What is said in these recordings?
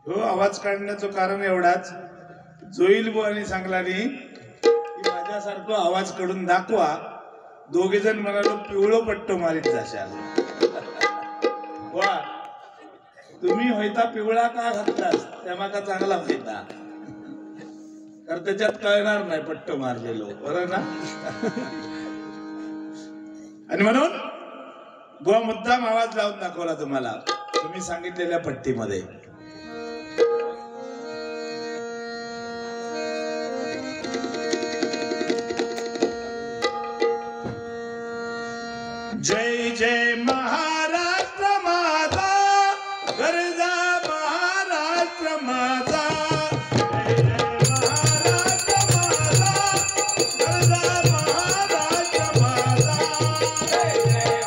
हो, आवाज काढण्याचं कारण एवढाच, जोईल बुवानी सांगला नाही की माझ्यासारखं आवाज काढून दाखवा. दोघे जण म्हणालो पिवळो पट्टो मारीत जाशाल. वा, तुम्ही होईता पिवळा का घातलास तेव्हा का चांगला होईता, तर त्याच्यात कळणार नाही पट्टो मारलेलो, बरं ना. आणि म्हणून बुवा मुद्दाम आवाज लावून दाखवला तुम्हाला तुम्ही सांगितलेल्या पट्टीमध्ये. जय जय महाराष्ट्र माझा, गरजा महाराष्ट्र माझा. जय जय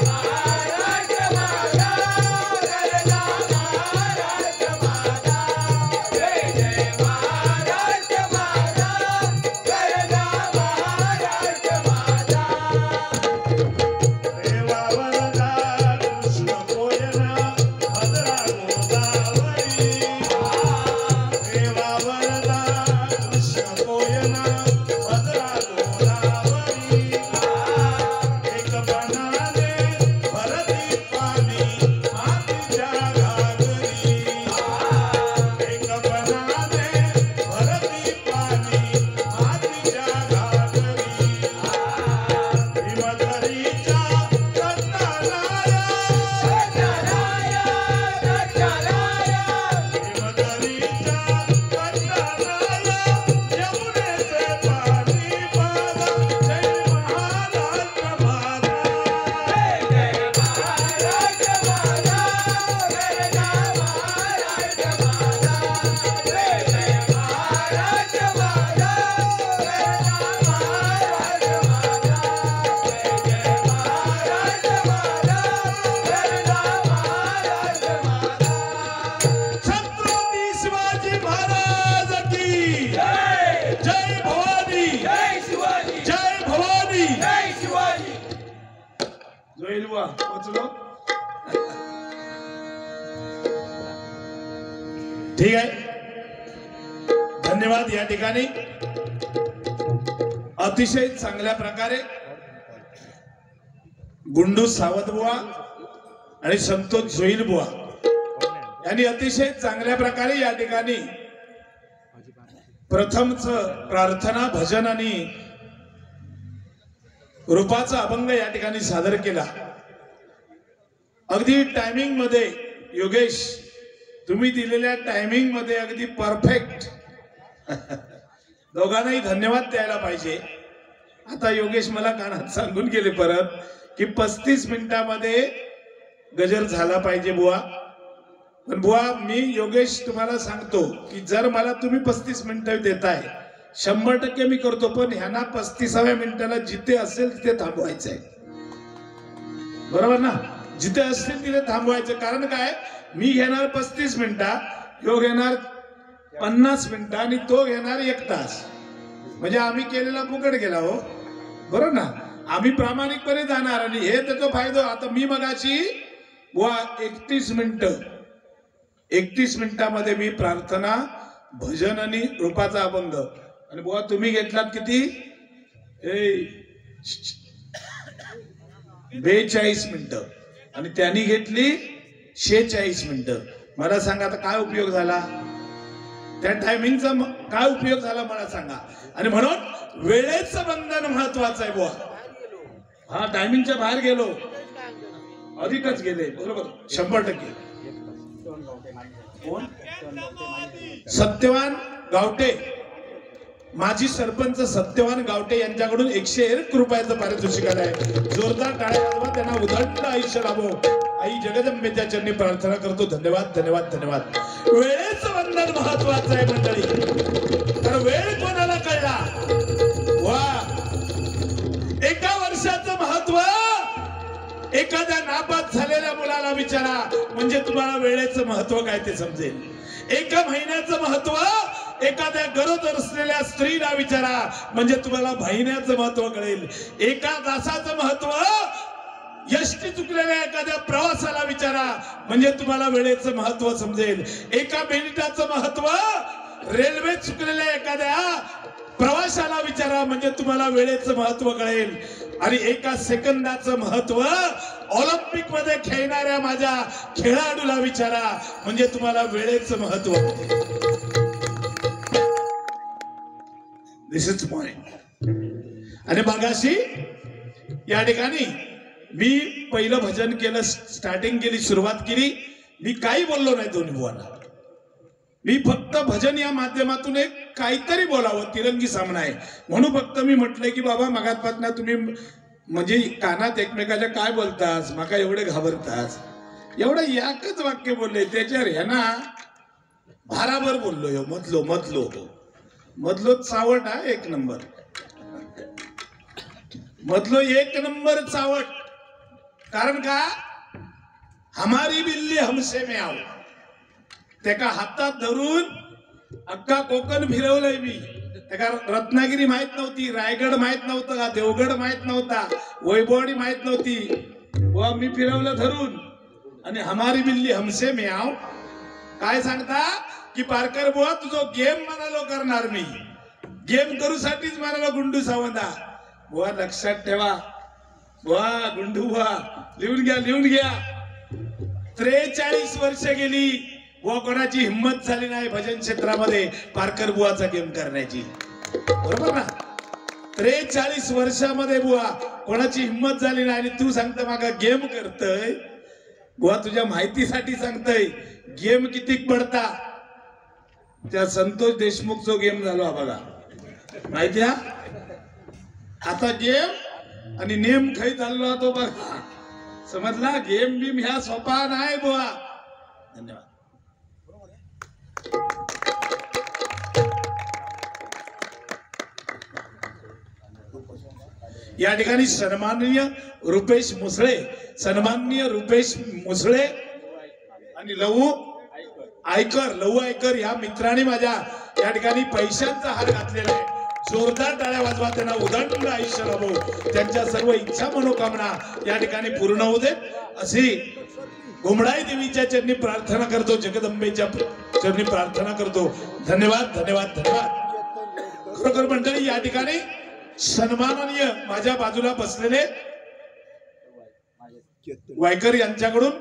महाराष्ट्र माझा, गरजा महाराष्ट्र माझा. जय जय महाराष्ट्र माझा, गरजा महाराष्ट्र माझा. जय जय महाराष्ट्र माझा, गरजा महाराष्ट्र माझा. ठीक आहे, धन्यवाद. या ठिकाणी अतिशय चांगल्या प्रकारे गुंडू सावंत बुवा आणि संतोष जोईल बुवा यांनी अतिशय चांगल्या प्रकारे या ठिकाणी प्रथमच प्रार्थना, भजन आणि रूपाचा अभंग या ठिकाणी सादर केला. अगदी टायमिंग मध्ये योगेश, तुम्ही दिलेल्या टायमिंग मध्ये अगदी परफेक्ट. दोघांनाही धन्यवाद द्यायला पाहिजे. आता योगेश मला कानात सांगून गेले परत की 35 मिनिटांमध्ये गजर झाला पाहिजे बुवा. पण बुवा, मी योगेश तुम्हाला सांगतो की जर मला तुम्ही 35 मिनिटं देताय 100% मी करतो, पण ह्यांना 35व्या मिनिटाला जिथे असेल तिथे थांबवायचंय, बरोबर ना. जिथे असतील तिथे थांबवायचं. कारण काय, मी घेणार 35 मिनिटं, ह्यो घेणार 50 मिनिटं आणि तो घेणार 1 तास. म्हणजे आम्ही केलेला फुकट गेला हो, बरोबर ना. आम्ही प्रामाणिकपणे जाणार आणि हे त्याचा फायदा. आता मी मगाशी बुवा 31 मिनिटामध्ये मी प्रार्थना, भजन आणि रूपाचा अभंग, आणि बुवा तुम्ही घेतलात किती, 42 मिनिटं आणि त्यांनी घेतली 46 मिनिटं. मला सांगा आता काय उपयोग झाला, त्या टायमिंगचा काय उपयोग झाला मला सांगा. आणि म्हणून वेळेचं बंधन महत्वाचं आहे बुवा. हा, टायमिंगच्या बाहेर गेलो, अधिकच गेले, बरोबर, 100%. सत्यवान गावटे, माजी सरपंच सत्यवान गावटे यांच्याकडून 101 रुपयाचं पारितोषिक आहे. जोरदार टाळ्या वाजवा, त्यांना उदंड आयुष्य लाभो आई जगदंबेच्या चरणी प्रार्थना करतो. धन्यवाद, धन्यवाद, धन्यवाद. वेळेचं बंधन महत्वाचं आहे मंडळी. तर वेळ कोणाला कळला वा, एका वर्षाचं महत्व एखाद्या नापास झालेल्या मुलाला विचारा, म्हणजे तुम्हाला वेळेचं महत्व काय ते समजेल. एका महिन्याचं महत्व एखाद्या गरोदर असलेल्या स्त्रीला विचारा, म्हणजे तुम्हाला महिन्याचं महत्व कळेल. एका तासाचं महत्व यष्टी चुकलेल्या एखाद्या प्रवासाला विचारा, म्हणजे तुम्हाला वेळेचं महत्व समजेल. एका मिनिटाचं महत्व रेल्वे चुकलेल्या एखाद्या प्रवासाला विचारा, म्हणजे तुम्हाला वेळेचं महत्व कळेल. आणि एका सेकंदाचं महत्व ऑलिम्पिक मध्ये खेळणाऱ्या माझ्या खेळाडूला विचारा, म्हणजे तुम्हाला वेळेचं महत्व. दिस इज पॉइंट. आणि मगाशी या ठिकाणी मी पहिलं भजन केलं, स्टार्टिंग केली, सुरुवात केली. मी काही बोललो नाही दोन्ही बुवांना. मी फक्त भजन या माध्यमातून एक काहीतरी बोलावं, तिरंगी सामना आहे म्हणून फक्त मी म्हटलंय की बाबा मगातपासून तुम्ही म्हणजे कानात एकमेकाच्या काय बोलतास, माका एवढे घाबरतास, एवढं एकच वाक्य बोलले. त्याच्यावर ह्याना भाराभर बोललो. मधलो चावट हा एक नंबर, मधलो एक नंबर चावट. कारण का हमारी बिल्ली हमसे में आओ, त्याका हातात धरून अख्खा कोकण फिरवलंय मी. त्याका रत्नागिरी माहित नव्हती, रायगड माहित नव्हता, देवगड माहित नव्हता, वैभववाडी माहित नव्हती. व मी फिरवलं धरून. आणि हमारी बिल्ली हमसे में आओ काय सांगता की पारकर बुवा तुझो गेम म्हणालो करणार मी, गेम करूसाठीच म्हणालो गुंडू सावंता. बुवा लक्षात ठेवा, बुवा गुंडू बुवा लिहून घ्या. 43 वर्ष गेली, बुवा कोणाची हिंमत झाली नाही भजन क्षेत्रामध्ये पारकर बुवाचा गेम करण्याची. बरोबर ना? 43 वर्षामध्ये बुवा कोणाची हिंमत झाली नाही. आणि तू सांगता मागा गेम करतय. बुवा तुझ्या माहितीसाठी सांगतय गेम किती पडता. त्या संतोष देशमुख जो गेम झालो बघा माहिती हा. आता गेम आणि नेम खाई चाललो तो बघा, समजला. गेम बिम ह्या सोपा नाही बुवा. धन्यवाद. या ठिकाणी सन्माननीय रुपेश मुसळे आणि लहू आयकर या मित्रांनी माझ्या या ठिकाणी पैशांचा हार घातलेला आहे. जोरदार टाळ्या वाजवा. त्यांना उदंड आयुष्य लाभो, त्यांच्या सर्व इच्छा मनोकामना या ठिकाणी पूर्ण होऊ दे अशी गोमडाई देवीच्या चरणी प्रार्थना करतो, जगदंबेच्या चरणी प्रार्थना करतो. धन्यवाद. खरोखर मंडळी या ठिकाणी सन्माननीय माझ्या बाजूला बसलेले वायकर यांच्याकडून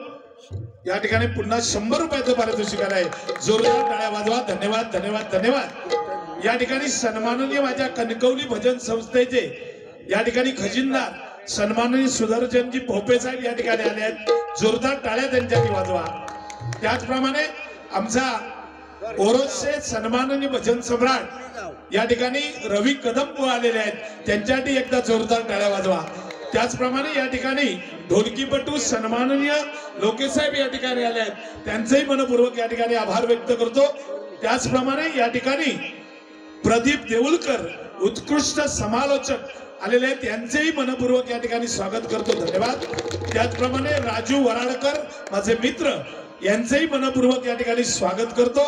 या ठिकाणी पुन्हा 100 रुपयाचं पारितोषिक आहे. जोरदार टाळ्या वाजवा. धन्यवाद. या ठिकाणी सन्माननीय माझ्या कणकवली भजन संस्थेचे या ठिकाणी खजिनदार सन्माननीय सुदर्शनजी भोपे साहेब या ठिकाणी आले आहेत. जोरदार टाळ्या त्यांच्यासाठी वाजवा. त्याचप्रमाणे आमचा ओरोसचे सन्माननीय भजन सम्राट या ठिकाणी रवी कदम आलेले आहेत, त्यांच्यासाठी एकदा जोरदार टाळ्या वाजवा. त्याचप्रमाणे या ठिकाणी ढोलकीपटू सन्माननीय लोकेश साहेब या ठिकाणी आले आहेत, त्यांचेही मनपूर्वक या ठिकाणी आभार व्यक्त करतो. त्याचप्रमाणे या ठिकाणी प्रदीप देऊलकर उत्कृष्ट समालोचक आलेले आहेत, त्यांचेही मनपूर्वक या ठिकाणी स्वागत करतो. धन्यवाद. त्याचप्रमाणे राजू वराडकर माझे मित्र यांचेही मनपूर्वक या ठिकाणी स्वागत करतो.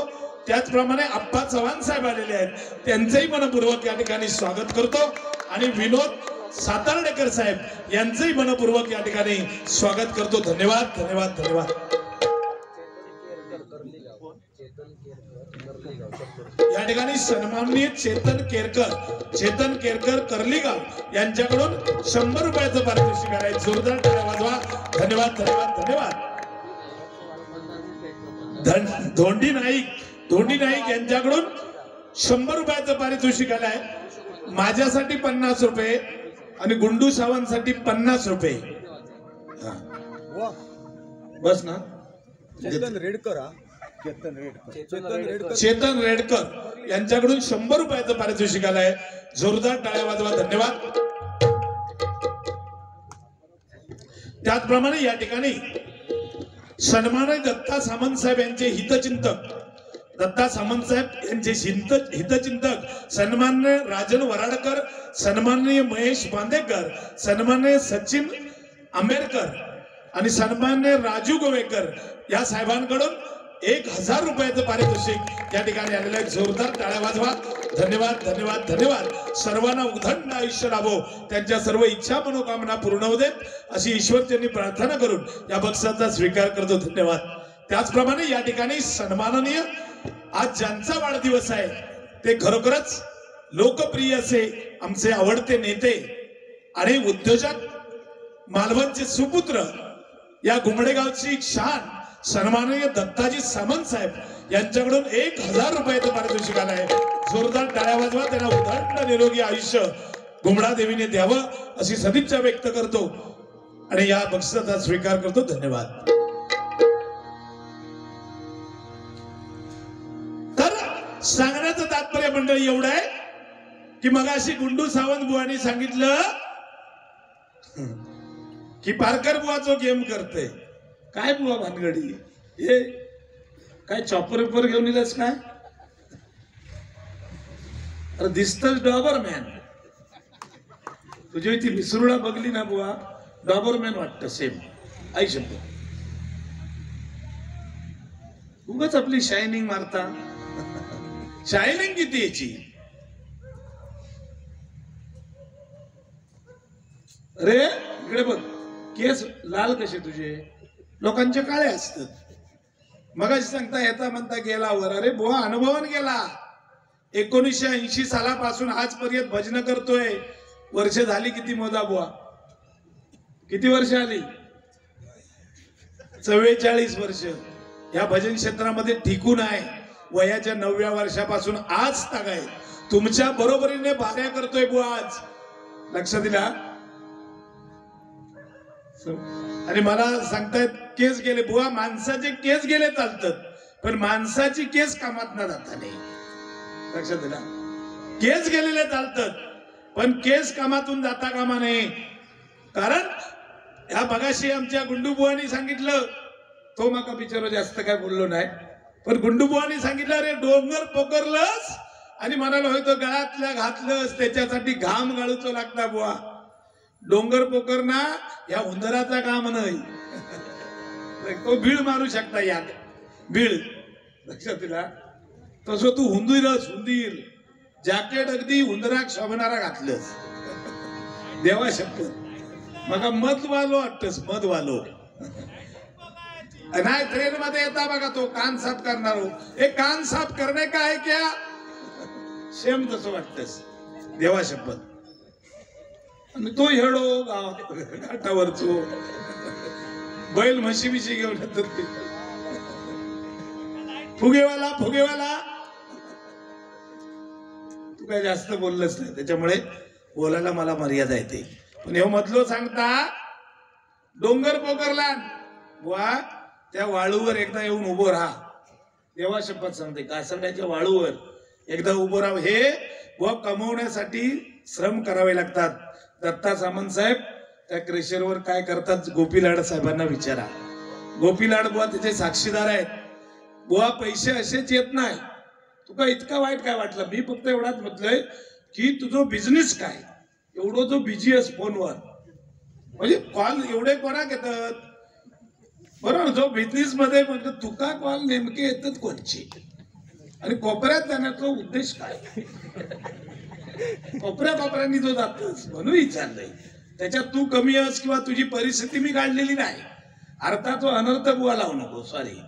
त्याचप्रमाणे आप्पा चव्हाण साहेब आलेले आहेत, त्यांचेही मनपूर्वक या ठिकाणी स्वागत करतो. आणि विनोद सातार्डेकर साहेब यांचेही मनपूर्वक या ठिकाणी स्वागत करतो. धन्यवाद. या ठिकाणी सन्माननीय चेतन केरकर कर्लीगाव यांच्याकडून 100 रुपयाचं पारितोषिक आहे. जोरदार टाळ्या वाजवा. धन्यवाद. धोंडी नाईक यांच्याकडून 100 रुपयाचं पारितोषिक आलंय. माझ्यासाठी 50 रुपये आणि गुंडू सावंतसाठी 50 रुपये. बस ना. चेतन रेडकर यांच्याकडून 100 रुपयाचं पारितोषिक आलंय. जोरदार टाळ्या वाजवा. धन्यवाद. त्याचप्रमाणे या ठिकाणी सन्माननीय दत्ता सामंत साहेब यांचे हितचिंतक सन्माननीय राजन वराडकर, सन्माननीय महेश बांदेकर, सन्माननीय सचिन आंबेडकर आणि सन्माननीय राजू गोवेकर या साहेबांकडून 1000 रुपयाचं पारितोषिक या ठिकाणी आलेलं आहे. जोरदार टाळ्या वाजवा. धन्यवाद धन्यवाद धन्यवाद. सर्वांना उदंड आयुष्य लाभो, त्यांच्या सर्व इच्छा मनोकामना पूर्ण होऊ देत अशी ईश्वरचरणी प्रार्थना करून या बक्षाचा स्वीकार करतो. धन्यवाद. त्याचप्रमाणे या ठिकाणी सन्माननीय आज ज्यांचा वाढदिवस आहे ते खरोखरच लोकप्रिय असे आमचे आवडते नेते आणि उद्योजक मालवणचे सुपुत्र या गुमडेगावची शान सन्माननीय दत्ताजी सामंत साहेब यांच्याकडून 1000 रुपयाचं पारितोषिक आलं आहे. जोरदार टाळ्या वाजवा. त्यांना उदंड निरोगी आयुष्य गुमडा देवीने द्यावं अशी सदिच्छा व्यक्त करतो आणि या बक्षिसाचा स्वीकार करतो. धन्यवाद. तर सांगण्याचं तात्पर्य मंडळी एवढं आहे की मगाशी गुंडू सावंत बुवांनी सांगितलं की पारकर बुवा जो गेम करते काय बुवा भानगडी हे काय चॉपर पेपर घेऊन येलस काय अरे दिसतच डॉबरमॅन. तुझी ती मिसरुळा बघली ना बुवा डॉबरमॅन वाटत सेम. आई शब्द उगाच आपली शायनिंग मारता. शायनिंग किती याची. अरे इकडे बघ केस लाल कसे तुझे लोकांचे काळे असतात. मगाशी सांगता येता म्हणता गेला वर. अरे बुवा अनुभवान गेला. 1980 सालापासून आजपर्यंत भजन करतोय. वर्ष झाली किती मोजा बुवा. किती वर्ष आली. 44 वर्ष या भजन क्षेत्रामध्ये टिकून आहे. वयाच्या 9व्या वर्षापासून आज तक आहे. तुमच्या बरोबरीने भार्या करतोय बुवा आज. लक्ष दिला. आणि मला सांगतायत केस गेले. बुवा माणसाचे केस गेले चालतात पण माणसाची केस कामात ना जाता नाही. लक्षात दिला. केस गेलेले चालतात पण केस कामातून जाता कामा नये. कारण ह्या मगाशी आमच्या गुंडू बुवानी सांगितलं तो मका बिचारो जास्त काय बोललो नाही पण गुंडू बुवानी सांगितलं अरे डोंगर पोकरलंस आणि म्हणाल होय तो गळ्यातल्या घातलंस त्याच्यासाठी घाम गाळूचो लागता बुवा. डोंगर पोकरना या उंदराचा काम नाही. तो भीड मारू शकता यात भीड. लक्षात दिला. तसं तू हुंदीरच हुंदीर जॅकेट अगदी उंदराक शोभणारा घातलंस. देवा शपथ मग मध वालो वाटतस. मध वालो नाही. ट्रेन मध्ये येता बघा तो कान साफ करणार हो. हे कान साफ करणे का आहे क्या सेम तसं वाटतस. देवा शपथ. आणि तो हेडो घाटावरचो बैल म्हशी बिशी घेऊन येतात ते फुगेवाला फुगेवाला. तू काय जास्त बोललंच नाही त्याच्यामुळे बोलायला मला मर्यादा येते. पण हे मधलो सांगता डोंगर पोकरला बुवा त्या वाळूवर एकदा येऊन उभं राहा. देवा शपथ सांगते कासरड्याच्या वाळूवर एकदा उभं राहा. हे बुवा कमवण्यासाठी श्रम करावे लागतात. दत्ता सामंत साहेब त्या क्रेशरवर काय करतात गोपी लाड साहेबांना विचारा. गोपी लाड बुवा त्याचे साक्षीदार आहेत. बुवा पैसे असेच येत नाही. तुका इतका वाईट काय वाटलं. मी फक्त एवढाच म्हटलंय की तुझं बिझनेस काय एवढं जो बिझी आहेस फोनवर म्हणजे कॉल एवढे कोणाक येतात बरोबर. जो बिझनेस मध्ये म्हणजे तुका कॉल नेमके येतात कोणची आणि कोपऱ्यात जाण्याचा उद्देश काय. कोपऱ्यांनी जो जातोस म्हणून विचारलंय. त्याच्यात तू कमी आहेस किंवा तुझी परिस्थिती मी काढलेली नाही. अर्थात अनर्थ बुवा लावू नको. सॉरी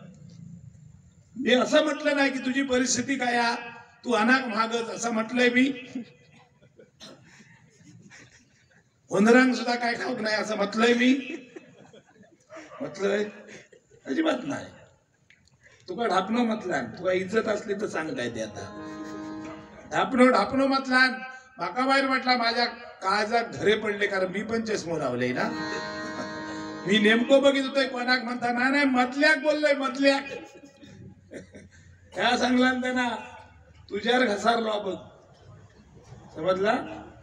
मी असं म्हटलं नाही की तुझी परिस्थिती काय तू अनाक महागच असं म्हटलंय मी. उंदरांग सुद्धा काय ठाऊक नाही असं म्हटलंय मी. म्हटलंय अजिबात नाही. तुका ढापणं म्हटलं. तुका इज्जत असली तर सांग काय ते आता. ढापणं म्हटला माका बाहेर म्हटला माझ्या काळजात घरे पडले कारण मी पण चष्मो लावले ना. मी नेमकं बघित होतोय कोणाक म्हणता नाही मधल्याक बोललोय मधल्याक. काय सांगला त्यांना तुझ्यावर घसारलो बघ समजला.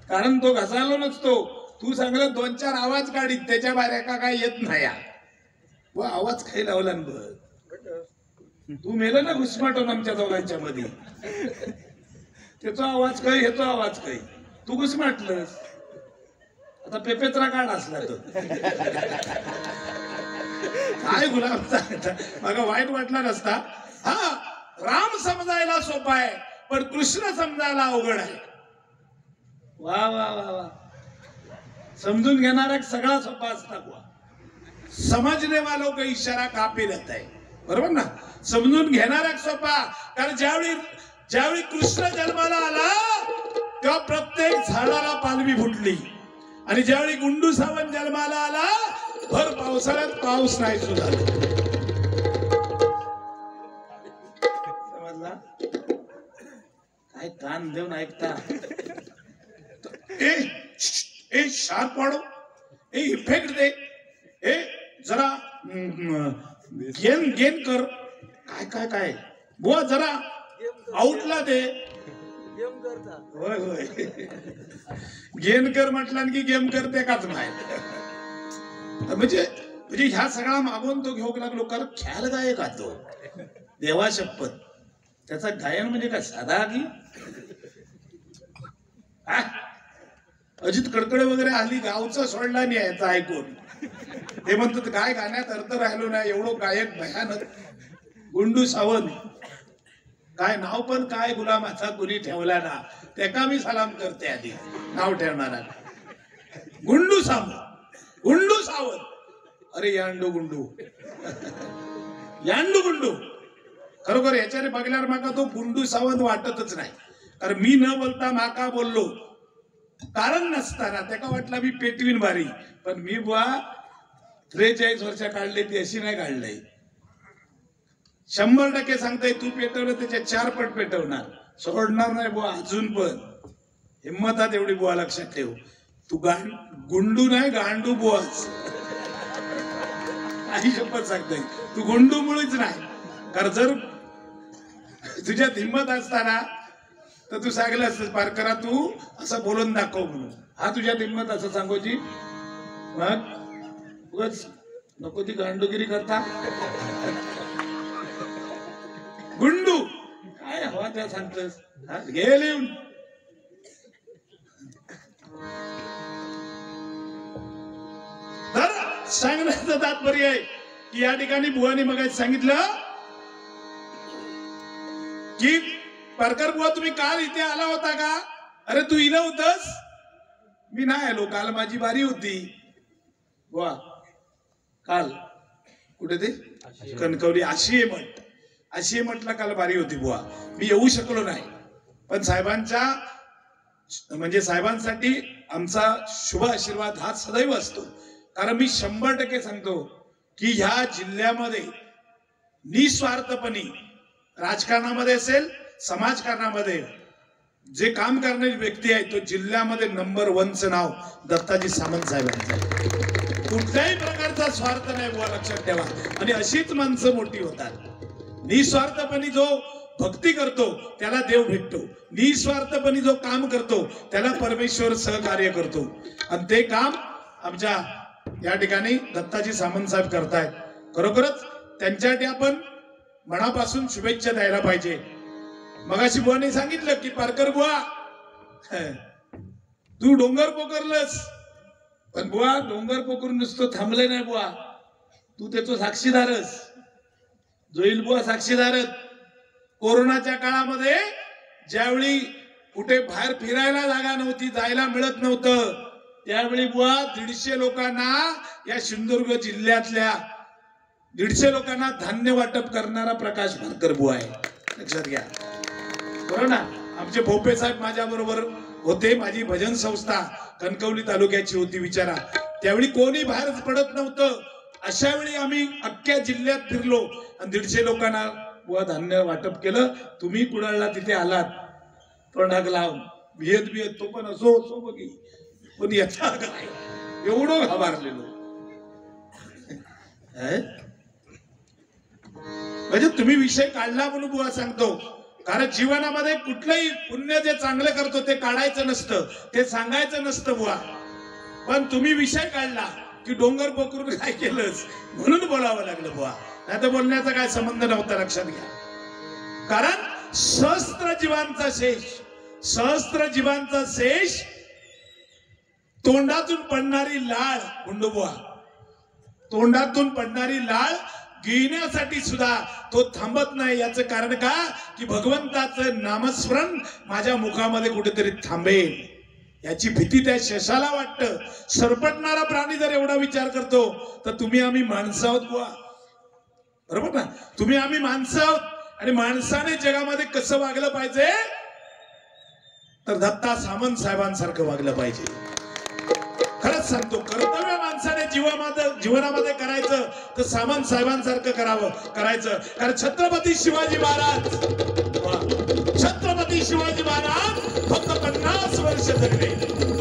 कारण तो घसारलो नसतो. तू सांगलं 2-4 आवाज काढीत त्याच्या बाहेर एका काय येत नाही. व आवाज काही लावला बघ. तू मेलं ना घुसमाटून आमच्या दोघांच्या मध्ये. त्याचा आवाज काही ह्याचा आवाज काही तू घुसमाटलंस. आता पेपेत्रा काढ असला तो काय गुलाब मला वाईट वाटला नसता हा, राम समजायला सोपा आहे पण कृष्ण समजायला अवघड आहे. वा वा वा वा, समजून घेणारा सगळा सोपा असता बुवा, समजने वालों को इशारा काफी रहता है. बरोबर ना, समजून घेणारा सोपा. कारण ज्यावेळी कृष्ण जन्माला आला तेव्हा प्रत्येक झाडाला पालवी फुटली आणि ज्यावेळी गुंडू सावंत जन्माला आला भर पावसाळ्यात पाऊस नाही सुद्धा. समजला? काय कान देऊन ऐकता? ए शार्प वाढव, ए इफेक्ट दे, ए जरा गेन कर, काय काय काय बुवा जरा आउटला दे. होय होय, गेन कर म्हटलं की गेम करते काच माहित. म्हणजे ह्या सगळा मागून तो घेऊ लागलो. कारण ख्याल गायक का तो, देवा शपथ. त्याचा गायन म्हणजे काय साधा की अजित कडकडे वगैरे हल्ली गावचा सोडला नाही याचा ऐकून. ते म्हणतात काय गाण्यात अर्थ राहिलो नाही, एवढं गायक भयानक. गुंडू सावंत, काय नाव पण काय गुलामाचा कुणी ठेवला ना, त्याका मी सलाम करते आधी नाव ठेवणारा. गुंडू सावंत, अरे यांडू गुंडू गुंडू. खरोखर याच्याने बघल्यावर माका तो गुंडू सावंत वाटतच नाही. कारण मी न बोलता माका बोललो कारण नसताना त्याका वाटला मी पेटवीन बारी. पण मी बुवा 43 वर्ष काढले ती अशी नाही काढलंय. 100% सांगताय, तू पेटवलं त्याच्या 4 पट पेटवणार, सोडणार नाही बुवा अजून पण. हिम्मतात एवढी बुवा लक्षात ठेव. तू गुंडू नाही गांडू बुवाच. आई शपथ सांगताय, तू गुंडू मुळीच नाही. कारण जर तुझ्यात हिंमत असताना तर तू सांगलं असत पारकरा तू असं बोलून दाखव म्हणून. हा तुझ्यात हिंमत असं सांगूची, मग उगाच नको ती गांडूगिरी करता. गुंडू काय हवा त्या सांगतस, घे लिहून. तर सांगण्याचं तात्पर्य आहे की या ठिकाणी बुवानी मग सांगितलं की पारकर बुवा तुम्ही काल इथे आला होता का? अरे तू इला होतस? मी नाही आलो, काल माझी बारी होती. बुवा काल कुठे ते कणकवली आशिये म्हटलं काल बारी होती बुवा, मी येऊ शकलो नाही. पण साहेबांसाठी आमचा शुभ आशीर्वाद हा सदैव असतो. कारण मी 100% सांगतो की ह्या जिल्ह्यामध्ये निस्वार्थपणे राजकारणामध्ये असेल समाजकारणामध्ये जे काम करणारी व्यक्ती आहे तो जिल्ह्यामध्ये नंबर 1चं नाव दत्ताजी सामंत साहेबांचं आहे. कुठल्याही प्रकारचा स्वार्थ नाही बुवा, लक्षात ठेवा. आणि अशीच माणसं मोठी होतात. निस्वार्थपणे जो भक्ती करतो त्याला देव भेटतो, निस्वार्थपणे जो काम करतो त्याला परमेश्वर सहकार्य करतो. आणि ते काम आमच्या या ठिकाणी दत्ताजी सामंत साहेब करतायत. खरोखरच त्यांच्यासाठी आपण मनापासून शुभेच्छा द्यायला पाहिजे. मगाशी बुवाने सांगितलं की पारकर बुवा तू डोंगर पोकरलंस, पण बुवा डोंगर पोकरून नुसतं थांबलं नाही बुवा, तू त्याचं साक्षीदारच. जोईल बुवा साक्षीदारच. कोरोनाच्या काळामध्ये ज्यावेळी कुठे बाहेर फिरायला जागा नव्हती, जायला मिळत नव्हतं, त्यावेळी बुवा 150 लोकांना या सिंधुदुर्ग जिल्ह्यातल्या 150 लोकांना धान्य वाटप करणारा प्रकाश पारकर बुवा आहे. लक्षात घ्या. बरोबर ना. आमचे भोपे साहेब माझ्या बरोबर होते. माझी भजन संस्था कणकवली तालुक्याची होती विचारा. त्यावेळी कोणी बाहेर पडत नव्हतं. अशा वेळी आम्ही अख्ख्या जिल्ह्यात फिरलो आणि 150 लोकांना बुवा धान्य वाटप केलं. तुम्ही कुणाला तिथे आलात तोंडाक लावून भियत तो पण असो बघी, पण याचा काय एवढं घाबरलेलो. म्हणजे तुम्ही विषय काढला म्हणून बुवा सांगतो. कारण जीवनामध्ये कुठलंही पुण्य जे चांगलं करतो ते काढायचं नसतं, ते सांगायचं नसतं बुवा. पण तुम्ही विषय काढला की डोंगर पोकरून काय केलंस म्हणून बोलावं लागलं बुवा. नाही तर बोलण्याचा काय संबंध नव्हता. लक्षात घ्या. कारण सहस्त्र जीवांचा शेष तोंडातून पडणारी लाळ, गुंडोबुवा, तोंडातून पडणारी लाळ गिळण्यासाठी सुद्धा तो थांबत नाही. याचं कारण का की भगवंताचं नामस्मरण माझ्या मुखामध्ये कुठेतरी थांबेल याची भीती त्या शेषाला वाटतं. सरपटणारा प्राणी जर एवढा विचार करतो तर तुम्ही आम्ही माणसं आहोत बुवा, बरोबर ना? तुम्ही आम्ही माणसं आहोत आणि माणसाने जगामध्ये कसं वागलं पाहिजे तर दत्ता सामंत साहेबांसारखं वागलं पाहिजे. खरंच सांगतो, कर्तव्य माणसाने जीवनामध्ये करायचं तर सामंत साहेबांसारखं करायचं. कारण छत्रपती शिवाजी महाराज फक्त 50 वर्ष जगले,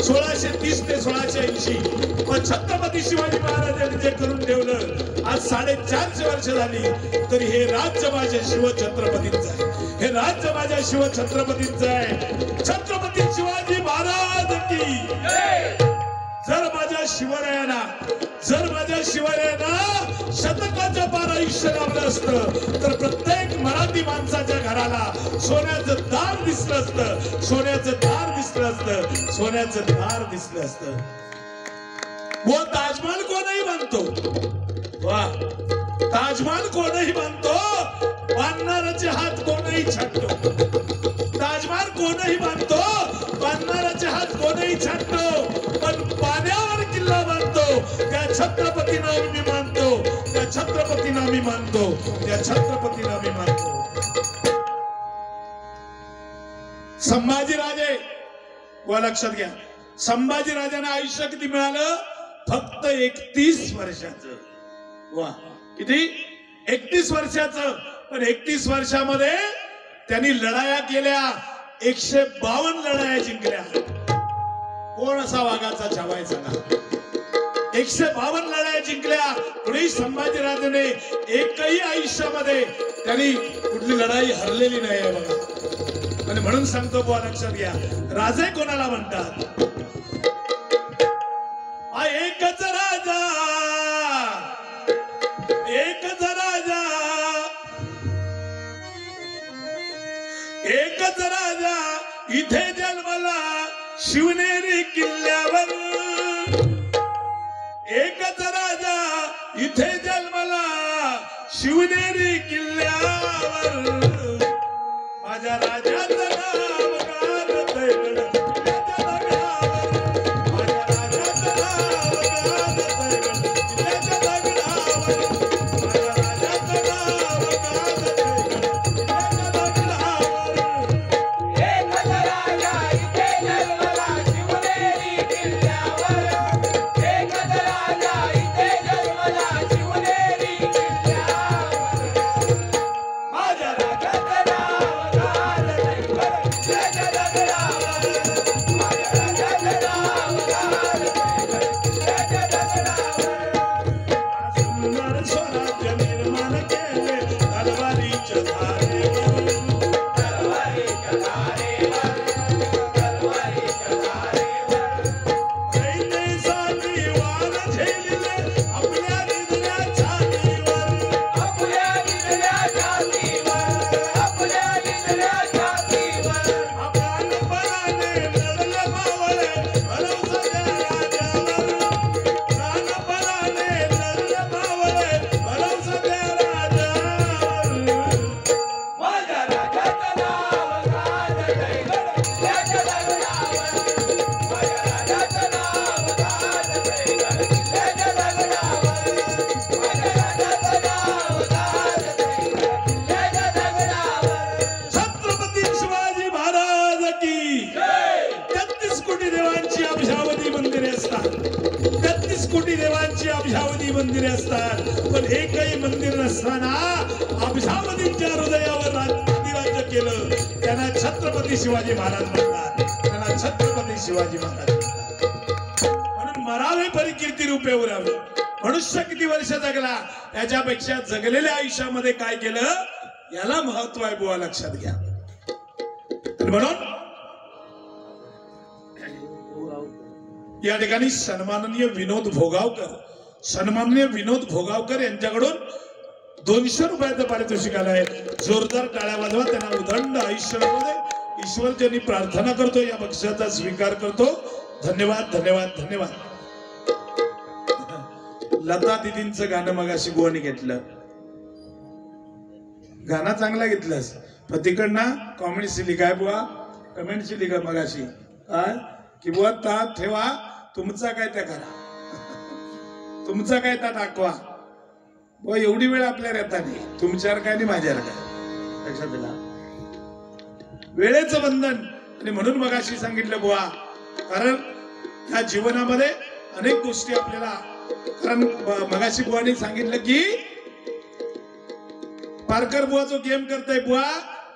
1630 ते 1680. पण छत्रपती शिवाजी महाराजांनी जे करून ठेवलं आज 450 वर्ष झाली तरी हे राज्य माझ्या शिवछत्रपतींचं आहे. हे राज्य माझ्या शिवछत्रपतींचं आहे. छत्रपती शिवाजी महाराज की जर माझ्या शिवरायांना शतकाचं पार आयुष्य लाभलं असतं तर प्रत्येक मराठी माणसाच्या घराला सोन्याचं दार दिसलं असतं, सोन्याचं दार दिसलं असतं, सोन्याचं दार दिसलं असतं. वो ताजमहल कोणही बांधतो, वा ताजमहल कोणही बांधतो, बांधणाऱ्याचे हात कोणही छाटतो. ताजमहल कोणही बांधतो, बांधणाऱ्याचे हात कोणही छाटतो. पण पाण्यावर किल्ला बांधतो त्या छत्रपतींना मी मानतो, त्या छत्रपतींना मी मानतो, त्या छत्रपतींना मी मानतो. संभाजीराजे व लक्षात घ्या, संभाजीराजांना आयुष्य किती मिळालं? फक्त 31 वर्षाचं. वा किती? 31 वर्षाचं. पण 31 वर्षामध्ये त्यांनी लढाया केल्या, 152 लढाया जिंकल्या. कोण असा वाघाचा छावाय सांगा? 152 लढाया जिंकल्या. पुढे संभाजीराजाने एकही आयुष्यामध्ये त्यांनी कुठली लढाई हरलेली नाही आहे बघा. आणि म्हणून सांगतो बुवा लक्षात घ्या, राजे कोणाला म्हणतात? एकच राजा, एकच राजा, एकच राजा इथे जन्मला शिवनेरी किल्ल्यावर. एकच राजा इथे जन्मला शिवनेरी किल्ल्यावर. माझ्या राजाचं नाव गाजतंय किल्ल्याच्या दगडावर. माझ्या राजाचं नाव गाजतंय किल्ल्याच्या दगडावर. माझ्या राजाचं नाव गाजतंय किल्ल्याच्या दगडावर. एकच राजा इथे जन्मला शिवनेरी किल्ल्यावर. एकच राजा इथे जन्मला शिवनेरी किल्ल्यावर. माझ्या राजाचं नाव गाजतंय किल्ल्याच्या दगडावर. माझ्या राजाचं नाव गाजतंय किल्ल्याच्या दगडावर. सुंदर स्वराज्य निर्माण केले तलवारीच्या धारेवर. तलवारीच्या धारेवर, तलवारीच्या धारेवर. सैन्यासाठी वार झेलले आपल्या निधड्या छातीवर. आपल्या निधड्या छातीवर, आपल्या निधड्या छातीवर. प्राणपणाने लढले मावळे भरवसा त्या राजावर. प्राणपणाने लढले मावळे भरवसा त्या राजावर. माझ्या राजाचं नाव गाजतंय किल्ल्याच्या दगडावर. माझ्या राजाचं नाव गाजतंय किल्ल्याच्या दगडावर. माझ्या राजाचं नाव गाजतंय किल्ल्याच्या दगडावर. छत्रपती शिवाजी महाराज की जय. 33 कोटी देवांची अब्जावधी मंदिरे असतात. 33 कोटी देवांची अब्जावधी मंदिरे असतात. पण एकही मंदिर नसताना अब्जावधींच्या हृदयावर राज्य केलं. त्यांना छत्रपती शिवाजी महाराज म्हणतात. त्यांना छत्रपती शिवाजी महाराज म्हणतात. म्हणून मरावे परी कीर्ती रूपे उरावे. मनुष्य किती वर्ष जगला त्याच्यापेक्षा जगलेल्या आयुष्यामध्ये काय केलं याला महत्व आहे बुवा, लक्षात घ्या. म्हणून या ठिकाणी सन्माननीय विनोद भोगावकर यांच्याकडून 200 रुपयाचं पारितोषिक आलं आहे. जोरदार टाळ्या वाजवा. त्यांना उदंड आयुष्यामध्ये ईश्वरचरणी प्रार्थना करतो, या बक्षिसाचा स्वीकार करतो. धन्यवाद धन्यवाद धन्यवाद. लता दिदींचं गाणं मगाशी गोवानी घेतलं. गाणं चांगला घेतलंस पण तिकडनं कॉमेडी लिहिली काय बुवा कमेंटची लिहा मगाशी काय की बुवा ताट ठेवा तुमचा काय त्या करा तुमचा काय त्या दाखवा बुवा एवढी वेळ आपल्या रेताने तुमच्यावर काय आणि माझ्यावर काय लक्षात दिला वेळेचं बंधन आणि म्हणून मगाशी सांगितलं बुवा कारण या जीवनामध्ये अनेक गोष्टी आपल्याला कारण मगाशी बुवानी सांगितलं की पारकर बुवा जो गेम करतोय बुवा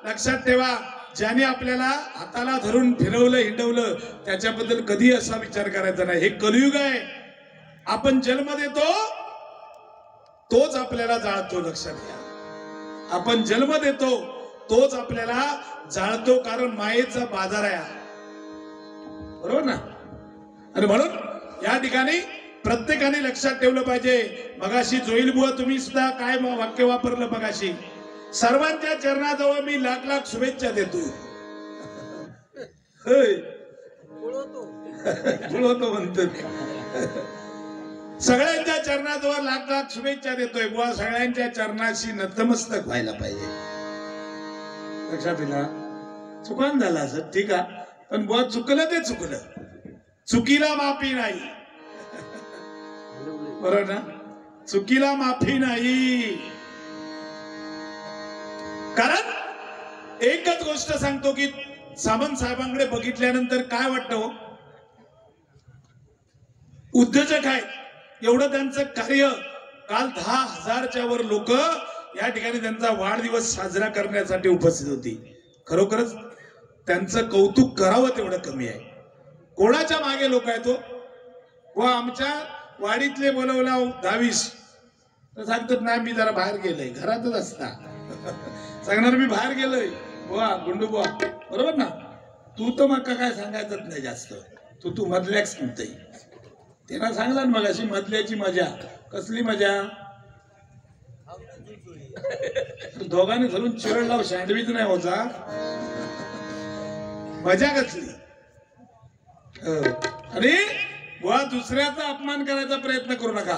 लक्षात ठेवा ज्याने आपल्याला हाताला धरून फिरवलं हिंडवलं त्याच्याबद्दल कधी असा विचार करायचा नाही हे कलियुग आहे आपण जन्म देतो तोच आपल्याला जाळतो लक्षात घ्या आपण जन्म देतो तोच आपल्याला जाळतो कारण मायेचा बाजार आहे बरोबर ना आणि म्हणून या ठिकाणी प्रत्येकाने लक्षात ठेवलं पाहिजे मगाशी जोईल बुवा तुम्ही सुद्धा काय वाक्य वापरलं मगाशी सर्वांच्या चरणाजवळ मी लाख लाख शुभेच्छा देतो जुळवतो म्हणतो सगळ्यांच्या चरणाजवळ लाख लाख शुभेच्छा देतोय बुवा सगळ्यांच्या चरणाशी नतमस्तक व्हायला पाहिजे लक्षात दिला चुकान झाला असं ठीक आहे पण बुवा चुकलं ते चुकलं चुकीला माफी नाही बरोबर ना चुकीला माफी नाही कारण एकच गोष्ट सांगतो की सामंत साहेबांकडे बघितल्यानंतर काय वाटतं उद्योजक आहेत एवढं त्यांचं कार्य काल 10,000च्या वर लोक या ठिकाणी त्यांचा वाढदिवस साजरा करण्यासाठी उपस्थित होती खरोखरच त्यांचं कौतुक करावं तेवढं कमी आहे कोणाच्या मागे लोक आहेत तो व आमच्या वाडीतले बोलवला 10-20 तर सांगतात नाही मी जरा बाहेर गेलोय घरातच असता सांगणार मी बाहेर गेलोय बुवा गुंडू बुवा बरोबर ना तू तर मग काय सांगायचंच नाही जास्त तू मधल्याच म्हणतोय त्यांना सांगला ना मग अशी मधल्याची मजा कसली मजा दोघांनी धरून चिरड लाव सँडविच नाही होता मजा कसली आणि बुवा दुसऱ्याचा अपमान करायचा प्रयत्न करू नका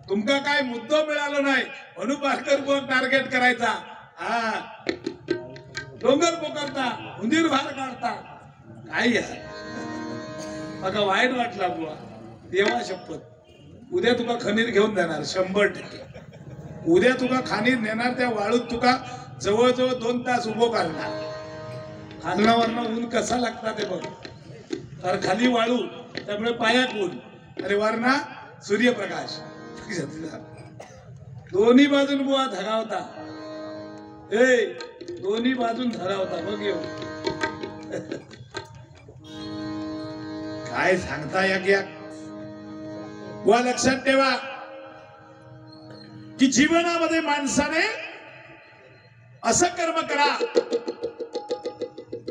तुमका काय मुद्दा मिळाला नाही म्हणून पारकर बुवा टार्गेट करायचा हा डोंगर पोकारता उंदीर बाहेर काढता काय यार बघा वाईट वाटला बुवा देवा शपथ उद्या तुका खनीर घेऊन देणार 100% उद्या तुका खाणीर नेणार त्या वाळूत तुका जवळजवळ 2 तास उभो करणार खालनावरनं ऊन कसा लागता ते बघ तर खाली वाळू त्यामुळे पायात ऊन अरे वरना सूर्यप्रकाश दोन्ही बाजून बुवा धगावता दोन्ही बाजून धगावता बघ येऊ काय सांगता या बुवा लक्षात ठेवा की जीवनामध्ये माणसाने असं कर्म करा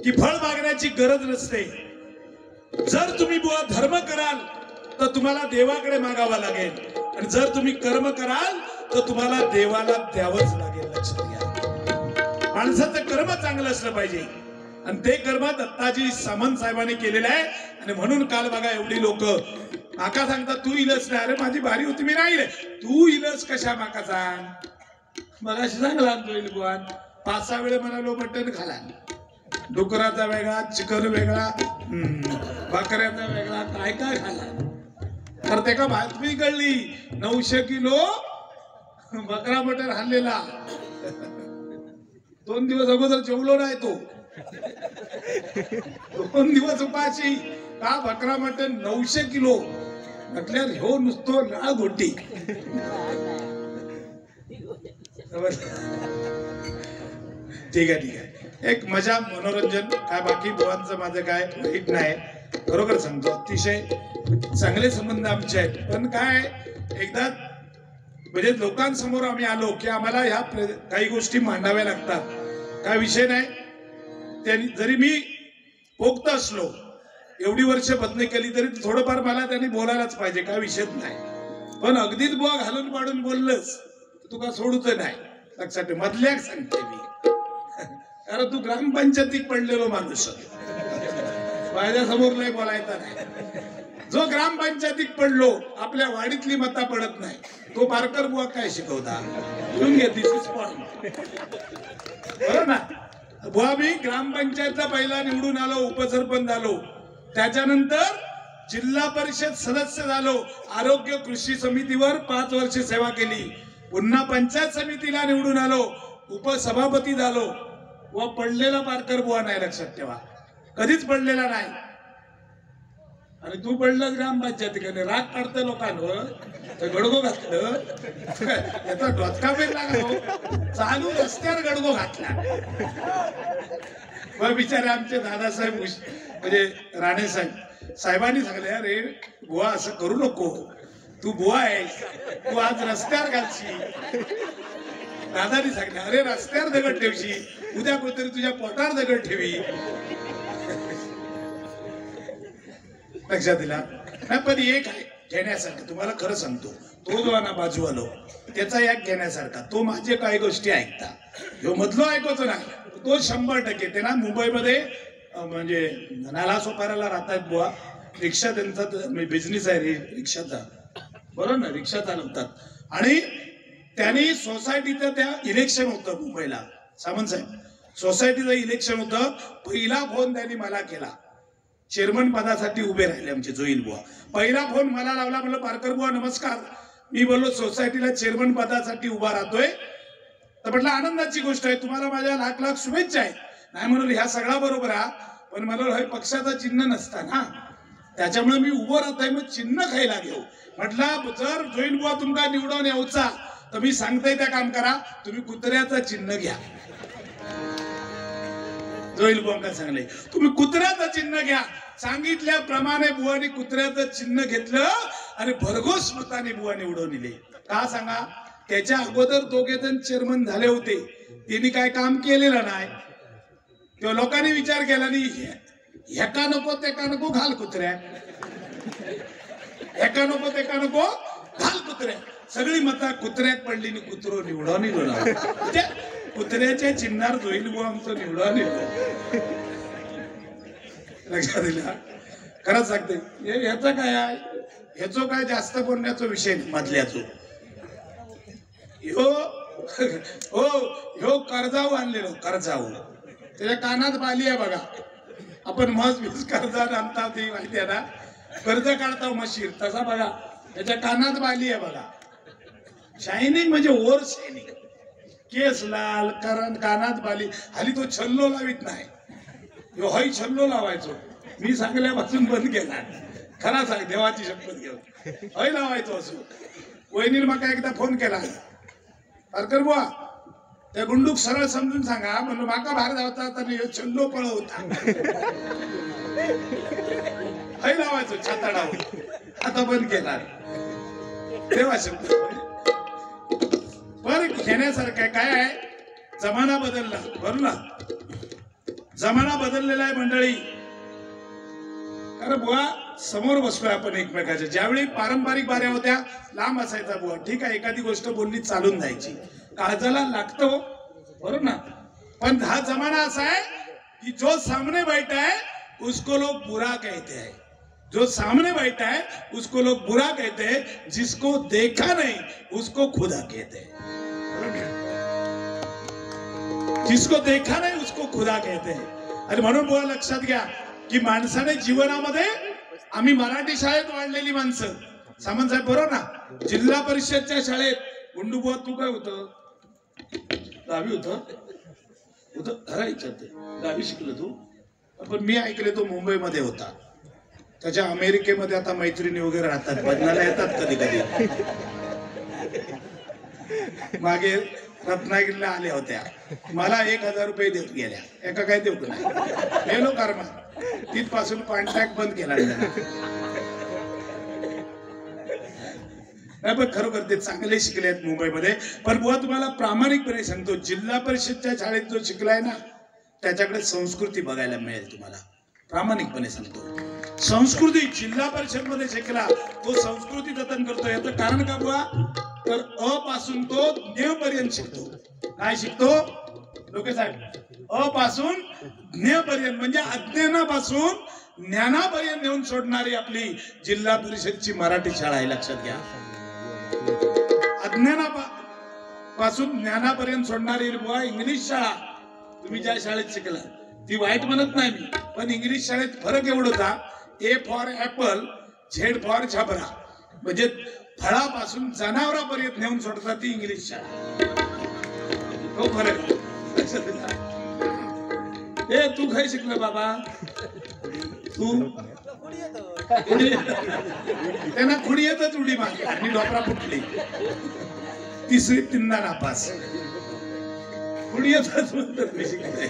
की फळ मागण्याची गरज नसते जर तुम्ही बुवा धर्म कराल तर तुम्हाला देवाकडे मागावा लागेल आणि जर तुम्ही कर्म कराल तर तुम्हाला देवाला द्यावंच लागेल लक्षात घ्या माणसाचं कर्म चांगलं असलं पाहिजे आणि ते कर्म दत्ताजी सामंत साहेबांनी केलेलं आहे आणि म्हणून काल बघा एवढी लोक माका सांगतात तू इलस नाही अरे माझी भारी होती मी नाही तू इलस कशा माका सांग मग अशी सांगला बुवा 5-6 वेळे म्हणालो मटण खाला डुकराचा वेगळा चिकन वेगळा बकऱ्याचा वेगळा काय काय खाला तर ते का बातमी कळली 900 किलो बकरा मटण हल्लेला 2 दिवस अगोदर जेवलो नाही तो 2 दिवस उपाशी का बकरा मटण 900 किलो म्हटल्यावर हो नुसतो लाळ घोटी ठीक आहे एक मजा मनोरंजन काय बाकी बुवांचं माझं काय वाईट नाही बरोबर सांगतो अतिशय चांगले संबंध आमचे आहेत पण काय एकदा म्हणजे लोकांसमोर आम्ही आलो की आम्हाला ह्या काही गोष्टी मांडाव्या लागतात काय विषय नाही त्यांनी जरी मी पोक्त असलो एवढी वर्ष बदली केली तरी थोडंफार मला त्यांनी बोलायलाच पाहिजे काय विषयच नाही पण अगदीच बुवा घालून पाडून बोललंच तुका सोडूच नाही लक्षात ठेव मधल्याक सांगते मी कारण तू ग्रामपंचायतीत पडलेलो माणूस माझ्या समोर नाही बोलायचा नाही जो ग्रामपंचायतीत पडलो आपल्या वाडीतली मता पडत नाही तो पारकर बुवा काय शिकवता घेऊन घे दिस इज पॉइंट बरोबर ना बुवा मी ग्रामपंचायतला पहिला निवडून आलो उपसरपंच झालो त्याच्यानंतर जिल्हा परिषद सदस्य झालो आरोग्य कृषी समितीवर 5 वर्ष सेवा केली पुन्हा पंचायत समितीला निवडून आलो उपसभापती झालो व पडलेला पारकर बुवा नाही लक्षात ठेवा कधीच पडलेला नाही आणि तू पडलं ग्रामपंचायतीकडे राग काढतं लोकांवर गडगो घातलं याचा डोचका पेर लागलो चालू रस्त्यावर गडगो घातला मग बिचारे आमचे दादासाहेब म्हणजे राणे साहेबांनी सांगले अरे बुवा असं करू नको तू बुवा आहेस तू आज रस्त्यावर घालशी दादानी सांगले अरे रस्त्यावर दगड ठेवशी उद्या कुठेतरी तुझ्या पोटावर दगड ठेवी लक्षात दिला नाही पण एक आहे घेण्यासारखं तुम्हाला खरं सांगतो तो जो ना बाजू आलो त्याचा एक घेण्यासारखा तो माझे काही गोष्टी ऐकता ह्यो मधलो ऐकतो ना तो 100% ते ना मुंबईमध्ये म्हणजे नालासोपाराला राहतात बुवा रिक्षा त्यांचा बिझनेस आहे रिक्षाचा बरोबर ना रिक्षा चालवतात आणि त्यांनी सोसायटीचं त्या इलेक्शन होतं मुंबईला सामंत साहेब सोसायटीचं इलेक्शन होतं पहिला फोन त्यांनी मला केला चेअरमन पदासाठी उभे राहिले आमचे जोईल बुवा पहिला फोन मला लावला म्हणलं पारकर बुवा नमस्कार मी बोललो सोसायटीला चेअरमन पदासाठी उभा राहतोय तर म्हटलं आनंदाची गोष्ट आहे तुम्हाला माझ्या लाख लाख शुभेच्छा आहेत नाही म्हणून ह्या सगळा बरोबर आहे पण मला हे पक्षाचं चिन्ह नसतं ना त्याच्यामुळे मी उभं राहतोय मग चिन्ह खायला घेऊ म्हटलं जर जोईल बुवा तुमका निवडून यायचा तर मी सांगतोय त्या काम करा तुम्ही कुत्र्याचं चिन्ह घ्या जोईल बुवा सांगले तुम्ही कुत्र्याचं चिन्ह घ्या सांगितल्याप्रमाणे बुवानी कुत्र्याचं चिन्ह घेतलं आणि भरघोस मताने बुवा निवडून दिले का सांगा त्याच्या अगोदर दोघे जण चेअरमन झाले होते त्यांनी काय काम केलेलं नाही तेव्हा लोकांनी विचार केला नाही ह्याका नको त्याका नको घाल कुत्र्या ह्याका नको त्याका नको घाल कुत्र्या सगळी मता कुत्र्यात पडली आणि कुत्रो निवडून म्हणजे कुत्र्याच्या चिन्हार जोईल बुवा आमचं निवडून लक्षात दिला खरंच सांगते ह्याचं काय आहे ह्याचं काय जास्त बोलण्याचा विषय मधल्याचो ह्यो कर्जाऊ आणलेलो कर्जाऊ त्याच्या कानात बाली आहे बघा आपण म्हस कर्जा आणता ती माहिती आहे ना कर्ज काढता म्हशीर तसा बघा त्याच्या कानात बाली आहे बघा शायनिंग म्हणजे ओर शायनिंग केस लाल कानात बाली हल्ली तो छल्लो लावित नाही हई छल्लो लावायचो मी सांगल्यापासून बंद केला खरा सांग देवाची शपथ घेऊन हय लावायचो असो वहिनीर मका एकदा फोन केला पारकर बुवा त्या गुंडूक सरळ समजून सांगा म्हणून माका बाहेर जावता तर छल्लो पळ होता हय लावायचो छाताडावर आता बंद केला देवा शपथ पर घेण्यासारखं काय आहे जमाना बदलला बरोबर ना जमाना बदललेला आहे मंडळी कारण बुवा समोर बसलोय आपण एकमेकाच्या ज्यावेळी पारंपरिक बाऱ्या होत्या लांब असायचा बुवा ठीक आहे एखादी गोष्ट बोलली चालून जायची काळजाला लागतो बरोबर ना पण हा जमाना असा आहे की जो सामने बैठा है उसको लोग बुरा कहते हैं जो सामने बैठा है उसको लोग बुरा कहते हैं जिसको देखा नहीं उसको खुदा कहते हैं जिसको देखा नहीं उसको खुदा कहते हैं आणि म्हणून बुवा लक्षात घ्या की माणसाने जीवनामध्ये आम्ही मराठी शाळेत वाढलेली माणसं सामंत साहेब बरोबर ना जिल्हा परिषदच्या शाळेत गुंडू बुवा तू काय होतं 10वी होतं खरं विचारते 10वी शिकलो तू पण मी ऐकले तो मुंबईमध्ये होता त्याच्या अमेरिकेमध्ये आता मैत्रिणी वगैरे राहतात बदनाला येतात कधी कधी मागे रत्नागिरीला आल्या होत्या मला 1000 रुपये देत गेल्या एका काय देऊ नाही गेलो कर्मा तिथपासून कॉन्टॅक्ट बंद केला नाही पण खरोखर ते चांगले शिकले आहेत मुंबईमध्ये पण बुवा तुम्हाला प्रामाणिकपणे सांगतो जिल्हा परिषदच्या शाळेत जो शिकलाय ना त्याच्याकडे संस्कृती बघायला मिळेल तुम्हाला प्रामाणिकपणे सांगतो संस्कृती जिल्हा परिषद मध्ये शिकला तो संस्कृती जतन करतो याचं कारण का बुवा तर अ पासून तो देव पर्यंत शिकतो काय शिकतो लोके साहेब पासून ज्ञेपर्यंत म्हणजे अज्ञानापासून ज्ञानापर्यंत नेऊन सोडणारी आपली जिल्हा परिषदची मराठी शाळा आहे, लक्षात घ्या. अज्ञानापासून ज्ञानापर्यंत सोडणारी बुवा इंग्लिश शाळा. तुम्ही ज्या शाळेत शिकला ती वाईट म्हणत नाही मी, पण इंग्लिश शाळेत फरक एवढा होता, A for apple, Z for Chhabra, म्हणजे फळापासून जनावरापर्यंत नेऊन सोडतात ती इंग्लिश शाळा. तो फरक ए तू काय शिकलं बाबा? तू त्यांना खुडी येतच उडी मारली आणि डोपरा फुटली, तिसरी तीनदा नापास. खुडी येतच म्हणतात मी शिकले.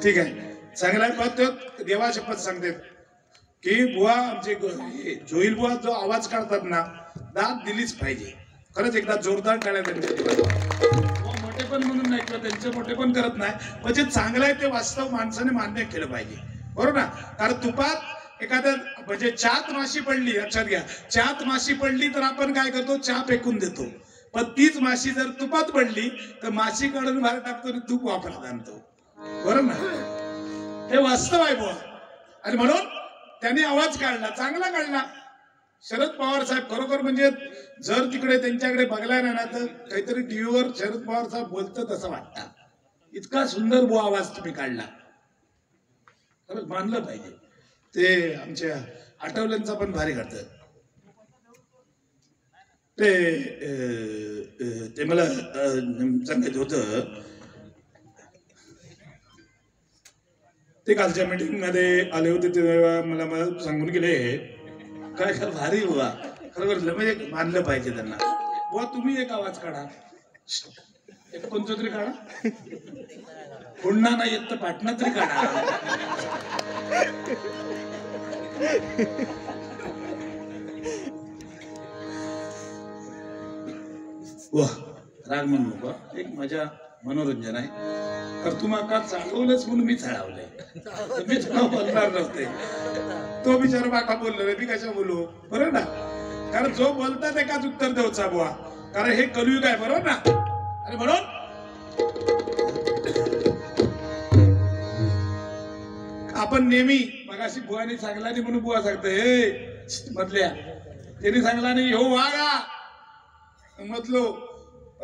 ठीक आहे, चांगला पद्धत देवा शपथ सांगते की बुवा आमचे जोईल बुवा जो आवाज काढतात ना, दाद दिलीच पाहिजे. खरंच एकदा जोरदार काढायला मोठे पण म्हणून नाही किंवा त्यांचे मोठे पण करत नाही, म्हणजे चांगलं आहे ते वास्तव माणसाने मान्य केलं पाहिजे, बरोबर ना. कारण तुपात एखाद्या म्हणजे चात माशी पडली, लक्षात घ्या, चात माशी पडली तर आपण काय करतो, चहा फेकून देतो. पण तीच माशी जर तुपात पडली तर माशी काढून बाहेर टाकतो आणि तूप वापरात आणतो, बरोबर ना. हे वास्तव आहे बुवा. आणि म्हणून त्यांनी आवाज काढला, चांगला काढला. शरद पवार साहेब खरोखर म्हणजे जर तिकडे त्यांच्याकडे बघला ना तर काहीतरी टीव्हीवर शरद पवार साहेब बोलतात असं वाटतं. इतका सुंदर बुवा आवाज तुम्ही काढला, खरंच मानलं पाहिजे. ते आमच्या आठवल्यांचा पण भारी करतात. ते मला सांगायचं होतं, ते कालच्या मीटिंग मध्ये आले होते तेव्हा मला सांगून गेले, काय काय भारी बुवा, खरोखर म्हणजे मानलं पाहिजे त्यांना. बुवा तुम्ही एक आवाज काढा, एक कोणतं तरी काढा, पुन्हा नाही येत तर पाटणा तरी काढा. वा राग म्हणू नको, एक माझ्या मनोरंजन आहे. तर तू माका चालवलंच म्हणून मी चढावलंय, मी तुला बोलणार नव्हते. तो बिचारा माका बोललो मी कशा बोलू, बरोबर ना. कारण जो बोलतात एकाच उत्तर द्यायचा बुवा, कारण हे कलियुग आहे, बरोबर ना. आणि म्हणून आपण नेहमी मगाशी बुवानी सांगला नाही म्हणून बुवा सांगतो हे मधल्या, त्यांनी सांगला नाही हो वागा म्हटलो,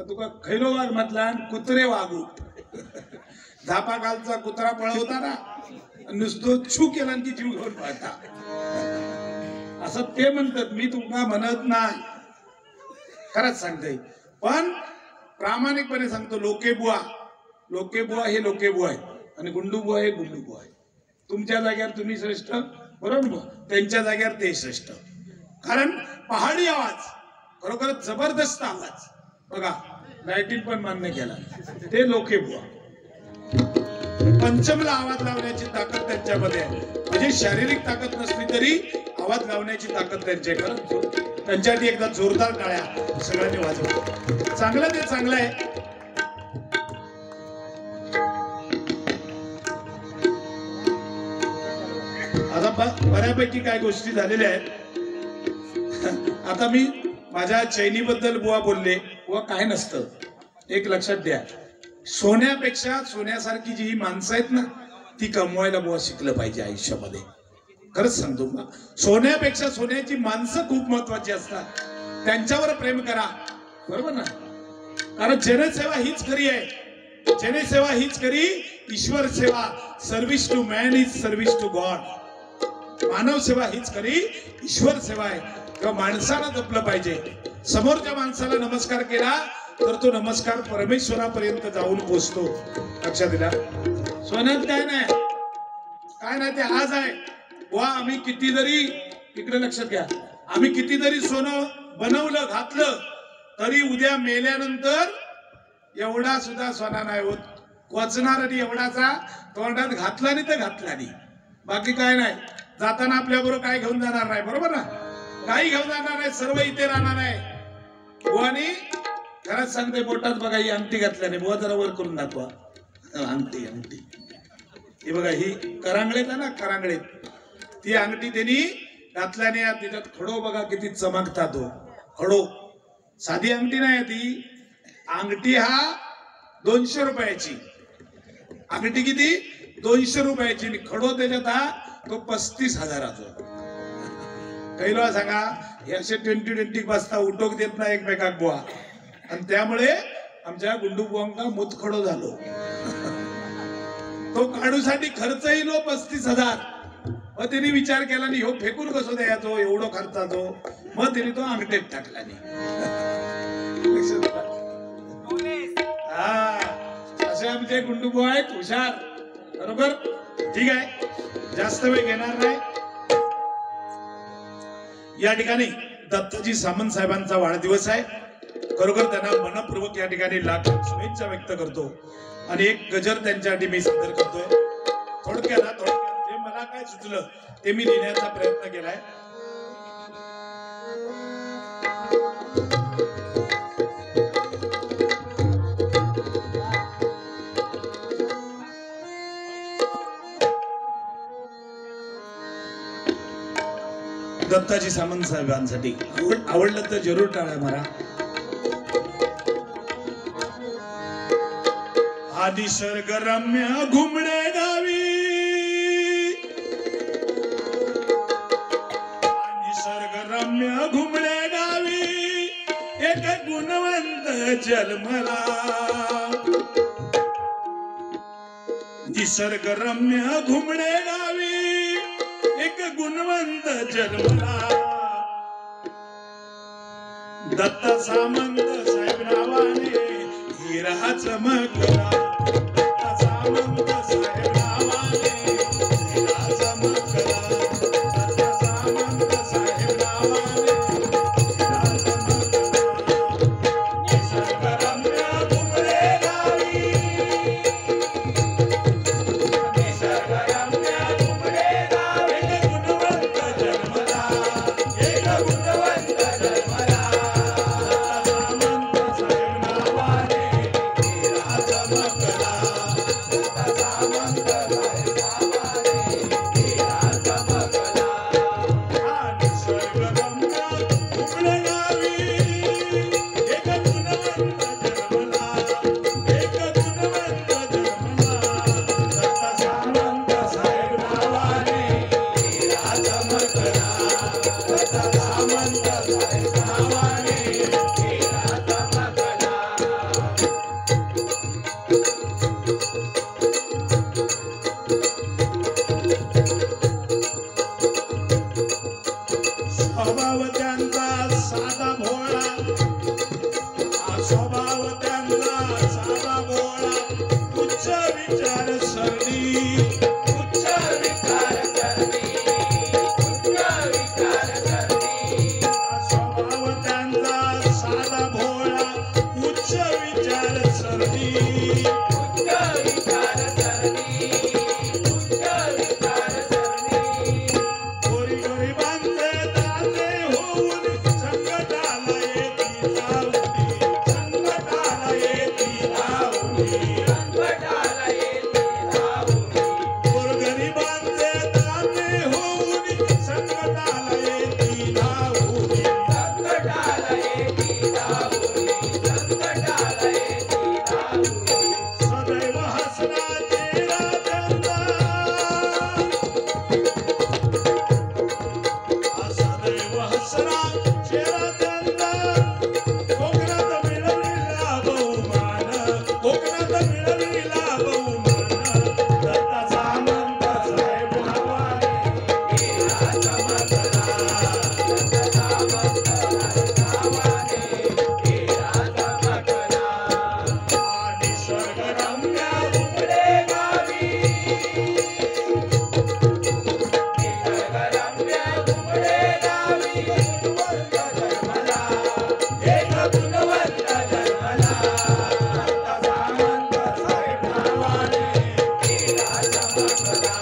तुका खैरो वाघ म्हटला, कुत्रे वागू. झापा खालचा कुत्रा पळवता ना, नुसतो छू केला की जीव घेऊन पळता, असं ते म्हणतात. मी तुमका म्हणत नाही, खरंच सांगते. पण प्रामाणिकपणे सांगतो, लोकेबुवा हे लोकेबुवा आहे आणि गुंडूबुवा हे गुंडूबुवा आहे. तुमच्या जाग्यावर तुम्ही श्रेष्ठ, बरोबर, त्यांच्या जाग्यावर ते श्रेष्ठ. कारण पहाडी आवाज, खरोखरच जबरदस्त आवाज. बघा लाईटिंग पण मान्य केला, ते लोकेबुवा. पंचमला आवाज लावण्याची ताकद त्यांच्यामध्ये आहे, म्हणजे शारीरिक ताकद नसली तरी आवाज लावण्याची ताकद त्यांच्याकडे. त्यांच्यासाठी एकदा जोरदार टाळ्या सगळ्यांनी वाजवा. चांगलं ते चांगलं आहे. आता बऱ्यापैकी काय गोष्टी झालेल्या आहेत. आता मी माझ्या चैनीबद्दल बुवा बोलले, बुवा काय नसतं, एक लक्षात द्या, सोन्यापेक्षा सोन्यासारखी जी माणसं आहेत ना ती कमवायला बुवा शिकलं पाहिजे आयुष्यामध्ये. खरंच सांगतो, सोन्यापेक्षा सोन्याची माणसं खूप महत्वाची असतात, त्यांच्यावर प्रेम करा, बरोबर ना. कारण जनसेवा हीच खरी आहे, जनसेवा हीच खरी ईश्वर सेवा. Service to man is service to God. मानव सेवा हीच खरी ईश्वर सेवा आहे. किंवा माणसाला जपलं पाहिजे. समोरच्या माणसाला नमस्कार केला तर तो नमस्कार परमेश्वरापर्यंत जाऊन पोहोचतो, लक्षात दिला. सोन्यात काय नाही ते आज आहे. वा आम्ही किती जरी, इकडे लक्षात घ्या, आम्ही किती जरी सोनं बनवलं घातलं तरी उद्या मेल्यानंतर एवढा सुद्धा सोना नाही होत. कोचणार आणि एवढाचा तोंडात घातला नाही तर घातला नाही, बाकी काय नाही. जाताना आपल्या बरोबर काय घेऊन जाणार नाही, बरोबर ना. काही घेऊन जाणार नाही, सर्व इथे राहणार आहे. बुवानी खरंच सांगते, बोटात बघा ही अंगठी घातल्याने, बुवा जरा वर करून दाखवा. अंगठी ही बघा, ही करांगळेत आहे ना, करांगळेत ती अंगठी त्यांनी घातल्याने तिच्यात खडो बघा किती चमकतात. तो खडो साधी अंगठी नाही ती अंगठी. हा 200 रुपयाची अंगठी किती 200 रुपयाची, खडो त्याच्यात हा तो 35,000चा. काही लोक सांगा हे असे 20 वाजता उठोक देत नाही एकमेकाक बुवा, आणि त्यामुळे आमच्या गुंडू बुवांका मुतखडो झालो. तो काढूसाठी खर्च येईल 35,000. मग त्यांनी विचार केला नाही हो फेकून कसं द्यायचो एवढं खर्चाचो, मग त्यांनी तो अंगठीत टाकला नाही. हा असे आमचे गुंडू बुवा आहेत हुशार. बरोबर, ठीक आहे, जास्त वेळ घेणार नाही. या ठिकाणी दत्ताजी सामंत साहेबांचा वाढदिवस आहे. खरोखर त्यांना मनपूर्वक या ठिकाणी लाख शुभेच्छा व्यक्त करतो आणि एक गजर त्यांच्यासाठी मी सादर करतोय. थोडक्यात जे मला काय सुचलं ते मी लिहिण्याचा प्रयत्न केलाय. दत्ताजी सामंत साहेबांसाठी आवडलं तर जरूर टाळ्या मारा. हा निसर्गरम्य घुमडे गावी, निसर्गरम्य घुमडे गावी एक गुणवंत जन्मला. निसर्गरम्य घुमडे गावी एक गुणवंत जन्मला. दत्ता सामंत साहेब नावाने हिरा चमकला. दत्ता सामंत साहेब नावाने हिरा चमकला. दत्ता सामंत साहेब नावाने हिरा चमकला. निसर्गरम्य घुमडे गावी, निसर्गरम्य घुमडे गावी एक गुणवंत जन्मला. एक गुणवंत जन्मला. स्वभाव त्यांचा साधा भोळा, स्वभाव त्यांचा साधा भोळा, उच्च विचार सरणी, उच्च विचार सरणी, उच्च विचार सरणी. स्वभाव त्यांचा साधा भोळा, उच्च विचार सरणी, उच्च विचार सरणी, उच्च विचार सरणी. गोरी गरिबांचे संकटाला येती धावून, संकटाला येती धावून, संकटाला येती धावून. गोरगरिबांचे दाते होऊन संकटाला येती धावून, संकटाला येती धावून, संकटाला येती धावून. सदैव हसरा चेहरा त्यांचा, सदैव हसरा चेहरा त्यांचा. कोकणात मिळविला बहुमान, कोकणात मिळविला बहुमान. दत्ता सामंत साहेब नावाने हिरा चमकला. दत्ता सामंत साहेब नावाने हिरा चमकला. निसर्गरम्य घुमडे गावी, निसर्गरम्य घुमडे गावी एक गुणवंत जन्मला. एक गुणवंत जन्मला. दत्ता सामंत साहेब नावाने हिरा चमकला.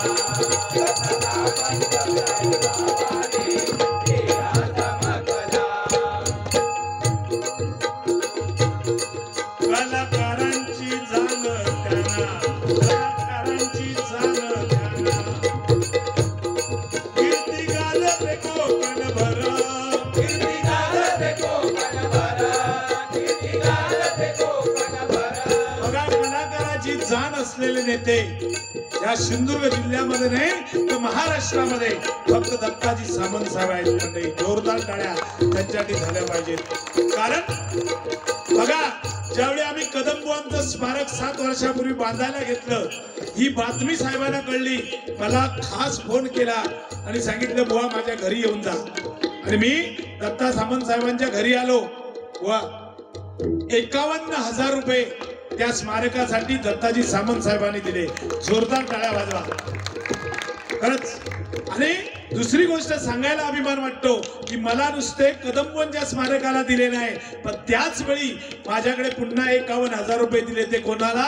दत्ता सामंत साहेब नावाने हिरा चमकला. कलाकारांची जाण त्यांना, कलाकारांची जाण त्यांना. कीर्ती गाजते कोकणभर, कीर्ती गाजते कोकणभर, कीर्ती गाजते कोकणभर. बघा कलाकाराची जाण असलेले नेते जिल्हे, या सिंधुदुर्ग जिल्ह्यामध्ये नाही तर महाराष्ट्रामध्ये फक्त दत्ताजी सामंत साहेब आहेत मंडळी. जोरदार टाळ्या त्यांच्यासाठी झाल्या पाहिजेत. कारण बघा, ज्यावेळी आम्ही कदमबुवांचं स्मारक 7 वर्षापूर्वी बांधायला घेतलं, ही बातमी साहेबांना कळली. मला खास फोन केला आणि सांगितलं, बुवा माझ्या घरी येऊन जा. आणि मी दत्ता सामंत साहेबांच्या घरी आलो. वा 51,000 रुपये त्या स्मारकासाठी दत्ताजी सामंत साहेबांनी दिले. जोरदार टाळ्या वाजवा खरंच. आणि दुसरी गोष्ट सांगायला अभिमान वाटतो की मला नुसते कदमबुवांच्या स्मारकाला दिले नाही, पण त्याच वेळी माझ्याकडे पुन्हा 51,000 रुपये दिले. ते कोणाला?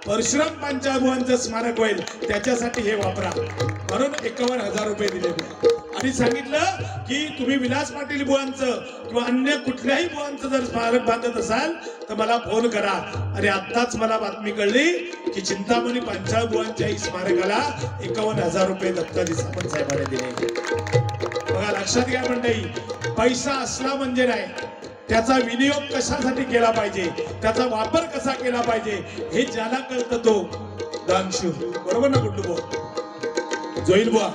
परशुराम पांचाळबुवांचं स्मारक होईल त्याच्यासाठी हे वापरा, म्हणून 51,000 रुपये दिले. आणि सांगितलं की तुम्ही विलास पाटील बुवांचं किंवा अन्य कुठल्याही बुवांचं जर स्मारक बांधत असाल तर मला फोन करा. आणि आत्ताच मला बातमी कळली की चिंतामणी पांचाळ बुवांच्या स्मारकाला 51,000 रुपये दत्ताजी सामंत साहेबांनी दिले. बघा लक्षात घ्या मंडळी, पैसा असला म्हणजे नाही, त्याचा विनियोग कशासाठी केला पाहिजे, त्याचा वापर कसा केला पाहिजे हे ज्याला कळतं तो दानशूर. बरोबर ना गुड्डू बुवा, जोईल बुवा?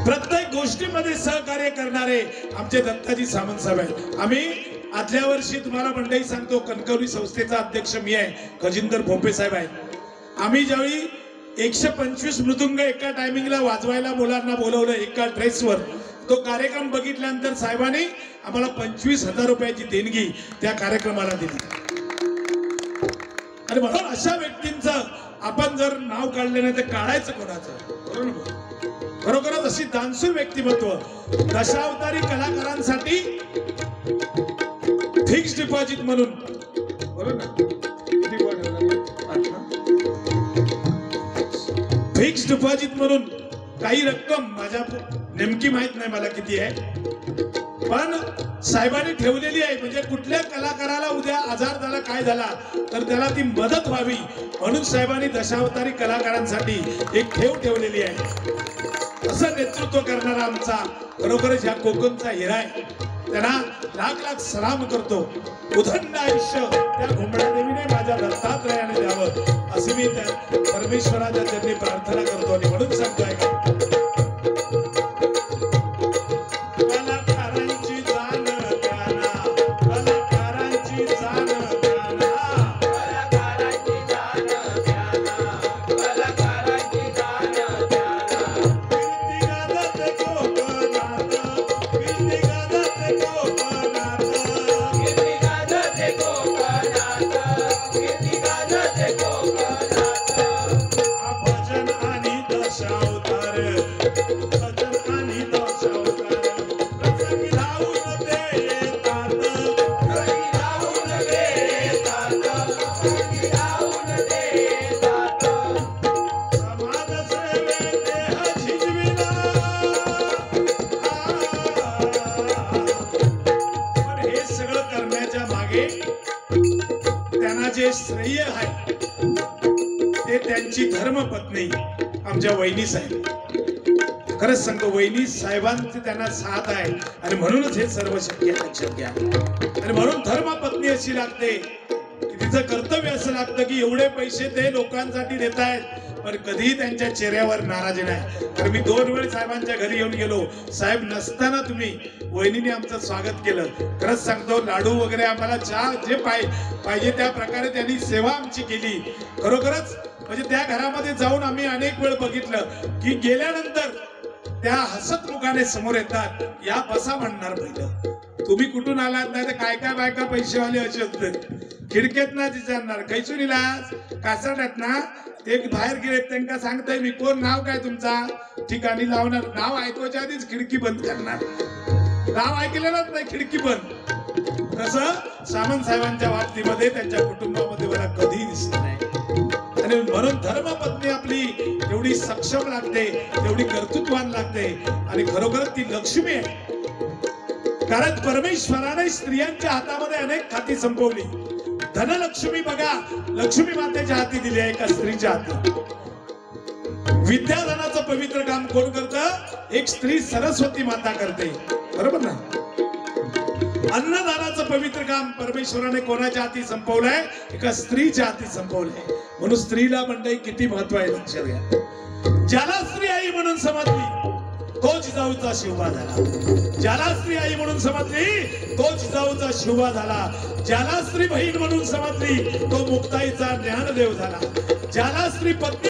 प्रत्येक गोष्टीमध्ये सहकार्य करणारे आमचे दत्ताजी सामंत साहेब आहेत. आम्ही आदल्या वर्षी तुम्हाला मंडळी सांगतो, कणकवली संस्थेचा अध्यक्ष मी आहे, खजिंदर भोपे साहेब आहेत. आम्ही ज्यावेळी 125 मृदुंग एका टायमिंगला वाजवायला मुलांना बोलवलं एका ड्रेसवर, तो कार्यक्रम बघितल्यानंतर साहेबांनी आम्हाला 25,000 रुपयाची देणगी त्या कार्यक्रमाला दिली. आणि म्हणून अशा व्यक्तींचं आपण जर नाव काढले नाही तर काढायचं कोणाचं? खरोखरच अशी दानशूर व्यक्तिमत्व दशावतारी कलाकारांसाठी फिक्स डिपॉझिट म्हणून, बरोबर ना, फिक्स डिपॉझिट म्हणून काही रक्कम, माझ्या नेमकी माहित नाही मला किती आहे, पण साहेबांनी ठेवलेली आहे. म्हणजे कुठल्या कलाकाराला उद्या आजार झाला, काय झाला तर त्याला ती मदत व्हावी म्हणून साहेबांनी दशावतारी कलाकारांसाठी एक ठेव ठेवलेली आहे. असं नेतृत्व करणारा आमचा खरोखरच ह्या कोकणचा हिरा आहे. त्यांना लाख लाख सलाम करतो. उदंड आयुष्य त्या घोंबड्या देवीने माझ्या दत्तात्रयाने द्यावं अशी मी त्या परमेश्वराच्या चरणी प्रार्थना करतो. आणि म्हणून सांगतोय कलाकारांची जाण द्याना, कलाकारांची जाण द्याना, कलाकारांची जाण द्याना, कलाकारांची जाण द्याना. कीर्ती गाजते कोकणात, कीर्ती गाजते कोकणात, कीर्ती गाजते कोकणात, कीर्ती गाजते कोकणात. भजन आणि दशावतार, भजन आणि दशावतार प्रसंगी धावून ते येतात, प्रसंगी धावून ते येतात, प्रसंगी धावून ते येतात. समाजसेवे देह झिजविला. पण हे सगळं करण्याच्या मागे त्यांना जे श्रेय आहे ते त्यांची धर्मपत्नी आमच्या वहिनी साहेब. खरंच सांगतो, वहिनी साहेबांचे त्यांना साथ आहे आणि म्हणूनच हे सर्व शक्य आहे. लक्षात घ्या. आणि म्हणून धर्मपत्नी अशी लागते की तिचं कर्तव्य असं लागतं की एवढे पैसे ते लोकांसाठी देत आहेत पण कधीही त्यांच्या चेहऱ्यावर नाराजी नाही. तर मी 2 वेळ साहेबांच्या घरी येऊन गेलो. साहेब नसताना तुम्ही वहिनीने आमचं स्वागत केलं. खरंच सांगतो, लाडू वगैरे आम्हाला चहा जे पाहिजे त्या प्रकारे त्यांनी सेवा आमची केली. खरोखरच म्हणजे त्या घरामध्ये जाऊन आम्ही अनेक वेळ बघितलं की गेल्यानंतर त्या हसत मुखाने समोर येतात. या बसा म्हणणार पहिलं, तुम्ही कुठून आलात, नाही तर काय काय बायका पैसेवाले असे होते. खिडकेत ना विचारणार कैसून इलाज कासाड्यात ना, ते बाहेर गेले त्यांना सांगताय मी कोण, नाव काय तुमचा, ठिकाणी लावणार. नाव ऐकवायच्या आधीच खिडकी बंद करणार. नाव ऐकलेलंच नाही, खिडकी बंद. तसं सामंत साहेबांच्या बाबतीमध्ये त्यांच्या कुटुंबामध्ये मला कधीही दिसत नाही. आणि म्हणून धर्मपत्नी आपली एवढी सक्षम लागते, तेवढी कर्तृत्वान लागते आणि खरोखर ती लक्ष्मी आहे. कारण परमेश्वराने स्त्रियांच्या हातामध्ये अनेक खाती संपवली. धनलक्ष्मी बघा लक्ष्मी मातेच्या हाती दिली आहे, एका स्त्रीच्या हाती. विद्याधनाचं पवित्र काम कोण करतं? एक स्त्री सरस्वती माता करते. बरोबर ना? अन्नदानाचं महत्वाचं पवित्र काम परमेश्वराने कोणाच्या हाती संपवलंय? एका स्त्रीच्या हाती संपवलंय. म्हणून स्त्रीला मंडळी किती महत्व आहे लक्षात घ्या. ज्याला स्त्री आई म्हणून समजली तो जिजाऊचा शिवबा झाला. ज्याला स्त्री आई म्हणून समजली तो जिजाऊचा शिवबा झाला. ज्याला स्त्री बहीण म्हणून समजली तो मुक्ताईचा ज्ञानदेव झाला. ज्याला स्त्री पत्नी